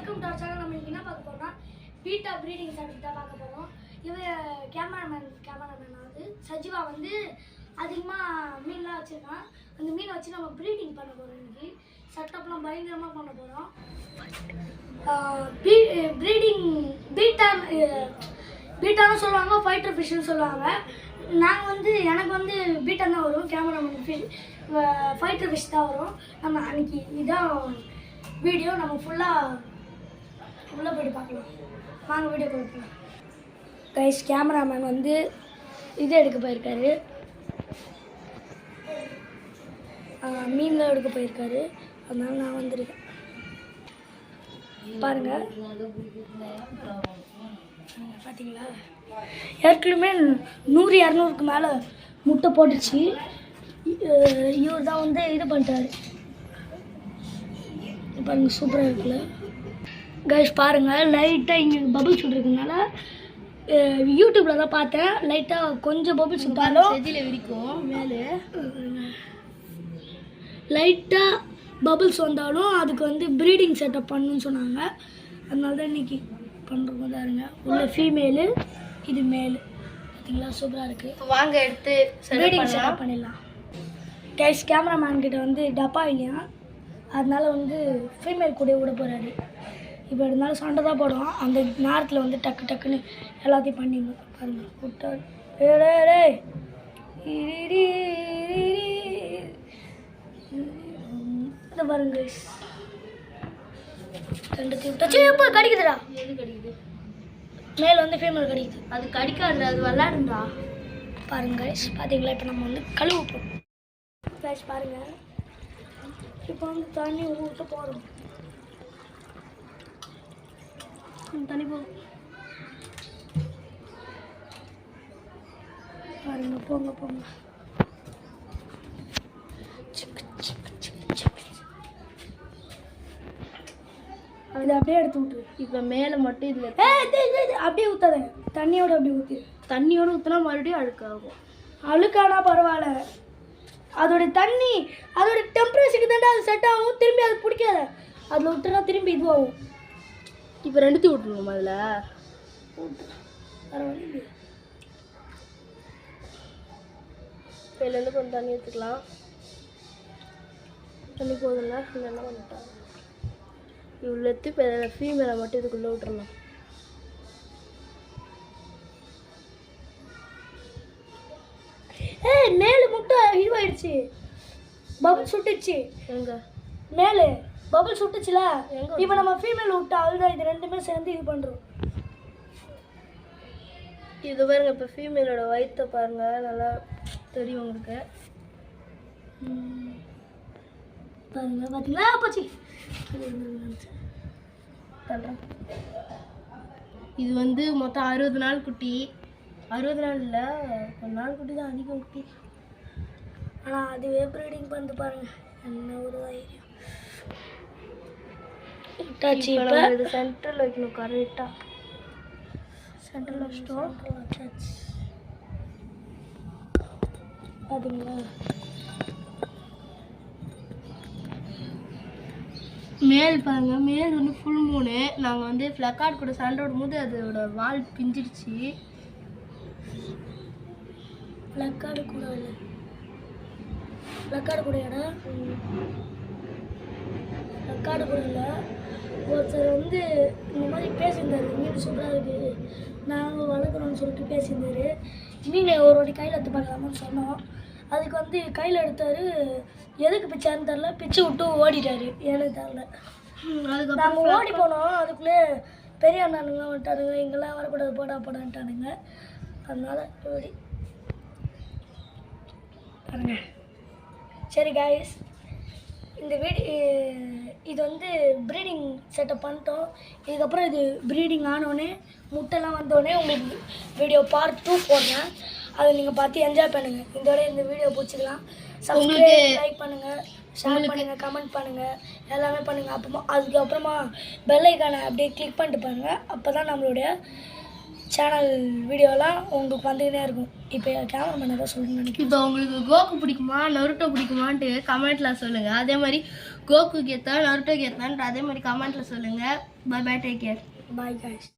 Welcome to channel. நம்ம இன்னைக்கு என்ன பார்க்க போறோம்னா பீட்டா ப்ரீடிங் செட்டப் தான் பார்க்க போறோம். கேமராமேன் வந்து சஜிவா வந்து அதிகமாக மீன்லாம் வச்சிருக்கான். அந்த மீனை வச்சு நம்ம ப்ரீடிங் பண்ண போகிறோம். இன்னைக்கு செட்டப்லாம் பயங்கரமாக பண்ண போகிறோம். ப்ரீடிங் பீட்டான்னு சொல்லுவாங்க, ஃபைட்டர் ஃபிஷ்னு சொல்லுவாங்க. நாங்கள் வந்து எனக்கு வந்து பீட்டா தான் வரும், கேமராமேன் ஃபைட்டர் ஃபிஷ் தான் வரும். நம்ம அன்றைக்கி இதான் வீடியோ. நம்ம ஃபுல்லாக போய்ட்டு பார்க்கலாம். வாங்க வீடியோ பார்க்கலாம். கைஸ், கேமராமேன் வந்து இது எடுக்க போயிருக்காரு, மீன்லாம் எடுக்க போயிருக்காரு. அதனால நான் வந்திருக்கேன். பாருங்கள், பார்த்தீங்களா? ஏற்கனவே 100-200க்கு மேலே முட்டை போட்டுச்சு. இவர் தான் வந்து இது பண்ணிட்டாரு. பாருங்க, சூப்பராக இருக்குல்ல கைஸ். பாருங்கள், லைட்டாக இங்கே பபிள்ஸ் விட்ருக்கனால யூடியூப்பில் தான் பார்த்தேன். லைட்டாக கொஞ்சம் பபிள்ஸ் விட்டாலும் செதியில் விரிக்கும். மேலே லைட்டாக பபிள்ஸ் வந்தாலும் அதுக்கு வந்து ப்ரீடிங் செட்டப் பண்ணணுன்னு சொன்னாங்க. அதனால தான் இன்றைக்கி பண்ணுறோம். பாருங்க, உள்ள ஃபீமேலு, இது மேலு. பார்த்தீங்களா, சூப்பராக இருக்குது. வாங்க எடுத்து ப்ரீடிங் செட்டப் பண்ணிடலாம். கைஸ், கேமராமேன் கிட்ட வந்து டப்பா இல்லையா, அதனால வந்து ஃபீமேல் கூட விட போகிறாரு. இப்போ இருந்தாலும் சண்டை தான் போடுவோம். அந்த நேரத்தில் வந்து டக்குன்னு எல்லாத்தையும் பண்ணிடணும். பாருங்கள், விட்டாரு. இந்த பாருங்க கைஸ், ரெண்டுத்தையும் விட்டாச்சு. எப்போ கடிக்குதுடா? எது கடிக்குது? மேலே வந்து ஃபீமேல் கடிக்குது. அது கடிக்காது, அது விளாடுண்டா. பாருங்க கைஸ், பார்த்தீங்களா? இப்போ நம்ம வந்து கழுவு போகிறோம். கைஸ் பாருங்கள், இப்போ வந்து தண்ணி ஊற்ற போகிறோம். தண்ணி போகும் பாருங்க. போங்க. அதில் அப்படியே எடுத்து விட்டுரு. இப்போ மேலே மட்டும் இதில் அப்படியே ஊற்றாத, தண்ணியோட அப்படியே ஊற்றி. தண்ணியோடு ஊற்றினா மறுபடியும் அழுக்காகும். அழுக்கானா பரவாயில்ல, அதோட தண்ணி அதோட டெம்பரேச்சருக்கு தாண்டா அது செட் ஆகும். திரும்பி அது பிடிக்காத, அதில் விட்டுனா திரும்பி இதுவாகும். இப்போ ரெண்டுத்தையும் விட்டுருவோம். அதில் பரவாயில்ல. இதுலேருந்து கொஞ்சம் தண்ணி எடுத்துக்கலாம். தண்ணி போதில்ல, இல்லைன்னா வந்துட்டாங்க. இவ்வளோ எடுத்து இப்போ ஃபீமேலை மட்டும் இதுக்குள்ளே விட்டுறலாம். மேலே முட்டை இதுவாயிடுச்சு, பபுள் சுட்டுச்சு. எங்க மேலே பபுள் சுட்டுச்சுல, இப்போ நம்ம ஃபீமேல் விட்டா அதுதான். இது ரெண்டுமே சேர்ந்து இது பண்ணுறோம். இது பாருங்க, இப்போ ஃபீமேலோட வயிற்றை பாருங்க, நல்லா தெரியும் உங்களுக்கு. பாருங்க, பார்த்தீங்களா? போச்சு. இது வந்து மொத்தம் 60 நாள் குட்டி. 60 நாள் இல்லை, கொஞ்ச நாள் குட்டி தான், அதிகம் குட்டி. ஆனால் அதுவே ப்ரீடிங் பண்ணிட்டு பாருங்க, என்ன ஒரு தைரியம். இது சென்டரில் வைக்கணும், கரெக்டாக சென்டரில் வச்சிட்டோம். பார்த்தீங்களா? மேல் பாருங்க, மேல் வந்து ஃபுல் மூணு. நாங்கள் வந்து ஃப்ளக்கார்ட் கூட சண்டை விடும்போது அதோட வால் பிஞ்சிடுச்சு. ஃப்ளக்கார்டு கூட இல்லை, ஃப்ளக்கார்டு கூட இடம் ஃப்ளக்கார்டு கூட இல்லை. ஒருத்தர் வந்து இந்த மாதிரி பேசியிருந்தார், மீன் சூப்பராக இருக்குது, நாங்கள் வளர்க்குறோன்னு சொல்லிட்டு பேசியிருந்தார். மீனை ஒரு வாட்டி கையில் எடுத்து பார்க்கலாமான்னு சொன்னோம். அதுக்கு வந்து கையில் எடுத்தார், எதுக்கு பிச்சாருன்னு தெரில, பிச்சு விட்டு ஓடிட்டார். எனக்கு தெரில. அதுக்கு நாங்கள் ஓடி போனோம். அதுக்குள்ளே பெரிய அண்ணனுங்களாம் வந்துட்டானுங்க, இங்கெல்லாம் வரக்கூடாது, போடான்ட்டானுங்க. அதனால ஓடி பாருங்க. சரி கைஸ், இந்த இது வந்து ப்ரீடிங் செட்டப் பண்ணிட்டோம். இதுக்கப்புறம் இது ப்ரீடிங் ஆனோடனே முட்டைலாம் வந்தோடனே உங்களுக்கு வீடியோ பார்ட் 2 போடுறேன். அதை நீங்கள் பார்த்து என்ஜாய் பண்ணுங்கள். இந்த வீடியோ பிடிச்சிக்கலாம். சப்ஸ்கிரைப், லைக் பண்ணுங்கள், ஷேர் பண்ணுங்கள், கமெண்ட் பண்ணுங்கள், எல்லாமே பண்ணுங்கள். அதுக்கப்புறமா பெல் ஐக்கானை அப்படியே கிளிக் பண்ணிட்டு பாருங்கள். அப்போ தான் நம்மளுடைய சேனல் வீடியோலாம் உங்களுக்கு வந்துக்கிட்டே இருக்கும். இப்போ கேமராமேன் ஏதாவது சொல்லணும்னு நினைக்கிறேன். இப்போ உங்களுக்கு கோகு பிடிக்குமா நருட்டோ பிடிக்குமான்ட்டு கமெண்ட்டில் சொல்லுங்கள். அதே மாதிரி கோகு கேத்தா நருட்டோ கேத்தான்ட்டு அதே மாதிரி கமெண்ட்டில் சொல்லுங்கள். Bye bye, take care. Bye guys.